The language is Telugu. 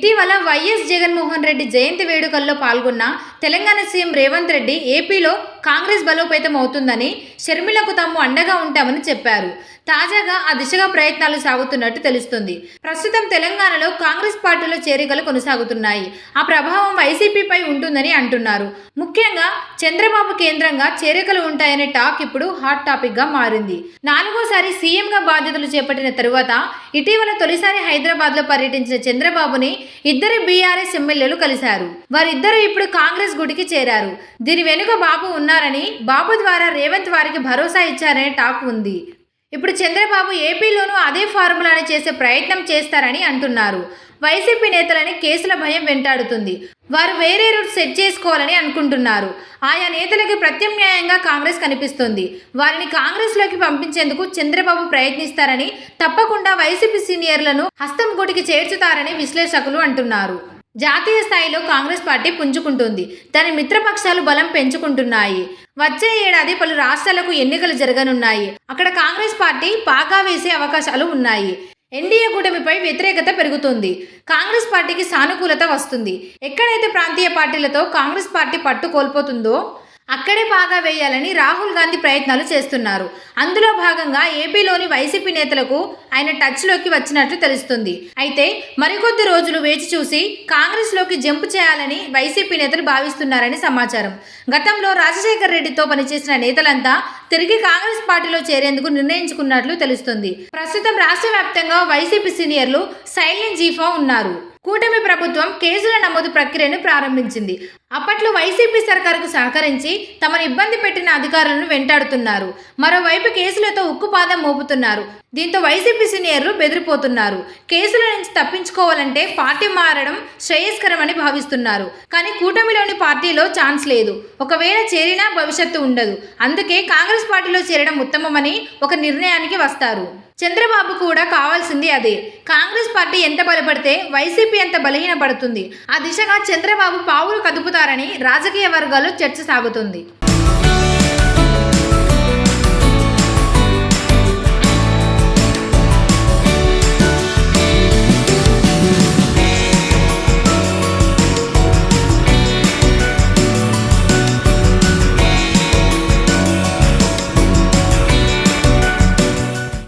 ఇటీవల వైఎస్ జగన్మోహన్ రెడ్డి జయంతి వేడుకల్లో పాల్గొన్న తెలంగాణ సీఎం రేవంత్ రెడ్డి ఏపీలో కాంగ్రెస్ బలోపేతం అవుతుందని, షర్మిలకు తాము అండగా ఉంటామని చెప్పారు. తాజాగా ఆ దిశగా ప్రయత్నాలు సాగుతున్నట్టు తెలుస్తుంది. ప్రస్తుతం తెలంగాణలో కాంగ్రెస్ పార్టీలో చేరికలు కొనసాగుతున్నాయి. ఆ ప్రభావం వైసీపీపై ఉంటుందని అంటున్నారు. ముఖ్యంగా చంద్రబాబు కేంద్రంగా చేరికలు ఉంటాయనే టాక్ ఇప్పుడు హాట్ టాపిక్ గా మారింది. 4గోసారి సీఎంగా బాధ్యతలు చేపట్టిన తరువాత ఇటీవల తొలిసారి హైదరాబాద్లో పర్యటించిన చంద్రబాబుని ఇద్దరు బీఆర్ఎస్ ఎమ్మెల్యేలు కలిశారు. వారిద్దరూ ఇప్పుడు కాంగ్రెస్ గుడికి చేరారు. దీని వెనుక బాబు ఉన్నారని, బాబు ద్వారా రేవంత్ వారికి భరోసా ఇచ్చారనే టాక్ ఉంది. ఇప్పుడు చంద్రబాబు ఏపీలోనూ అదే ఫార్ములాని చేసే ప్రయత్నం చేస్తారని అంటున్నారు. వైసీపీ నేతలని కేసుల భయం వెంటాడుతుంది. వారు వేరే రూట్ సెట్ చేసుకోవాలని అనుకుంటున్నారు. ఆయా నేతలకు ప్రత్యామ్నాయంగా కాంగ్రెస్ కనిపిస్తుంది. వారిని కాంగ్రెస్లోకి పంపించేందుకు చంద్రబాబు ప్రయత్నిస్తారని, తప్పకుండా వైసీపీ సీనియర్లను హస్తం గుడికి చేర్చుతారని విశ్లేషకులు అంటున్నారు. జాతీయ స్థాయిలో కాంగ్రెస్ పార్టీ పుంజుకుంటుంది. దాని మిత్రపక్షాలు బలం పెంచుకుంటున్నాయి. వచ్చే ఏడాది పలు రాష్ట్రాలకు ఎన్నికలు జరగనున్నాయి. అక్కడ కాంగ్రెస్ పార్టీ పాగా వేసే అవకాశాలు ఉన్నాయి. ఎన్డీఏ కూటమిపై వ్యతిరేకత పెరుగుతుంది. కాంగ్రెస్ పార్టీకి సానుకూలత వస్తుంది. ఎక్కడైతే ప్రాంతీయ పార్టీలతో కాంగ్రెస్ పార్టీ పట్టు కోల్పోతుందో అక్కడే పాగా వేయాలని రాహుల్ గాంధీ ప్రయత్నాలు చేస్తున్నారు. అందులో భాగంగా ఏపీలోని వైసీపీ నేతలకు ఆయన టచ్లోకి వచ్చినట్లు తెలుస్తుంది. అయితే మరికొద్ది రోజులు వేచి చూసి కాంగ్రెస్లోకి జంప్ చేయాలని వైసీపీ నేతలు భావిస్తున్నారని సమాచారం. గతంలో రాజశేఖర్ రెడ్డితో పనిచేసిన నేతలంతా తిరిగి కాంగ్రెస్ పార్టీలో చేరేందుకు నిర్ణయించుకున్నట్లు తెలుస్తుంది. ప్రస్తుతం రాష్ట్ర వ్యాప్తంగా వైసీపీ సీనియర్లు సైలెంట్ జీఫా ఉన్నారు. కూటమి ప్రభుత్వం కేసుల నమోదు ప్రక్రియను ప్రారంభించింది. అప్పట్లో వైసీపీ సర్కారుకు సహకరించి తమను ఇబ్బంది పెట్టిన అధికారులను వెంటాడుతున్నారు. మరోవైపు కేసులతో ఉక్కుపాదం మోపుతున్నారు. దీంతో వైసీపీ సీనియర్లు బెదిరిపోతున్నారు. కేసుల నుంచి తప్పించుకోవాలంటే పార్టీ మారడం శ్రేయస్కరమని భావిస్తున్నారు. కానీ కూటమిలోని పార్టీలో ఛాన్స్ లేదు. ఒకవేళ చేరినా భవిష్యత్తు ఉండదు. అందుకే కాంగ్రెస్ పార్టీలో చేరడం ఉత్తమమని ఒక నిర్ణయానికి వస్తారు. చంద్రబాబు కూడా కావాల్సింది అదే. కాంగ్రెస్ పార్టీ ఎంత బలపడితే వైసీపీ ఎంత బలహీనపడుతుంది. ఆ దిశగా చంద్రబాబు పావులు కదుపుతారని రాజకీయ వర్గాల్లో చర్చ సాగుతుంది.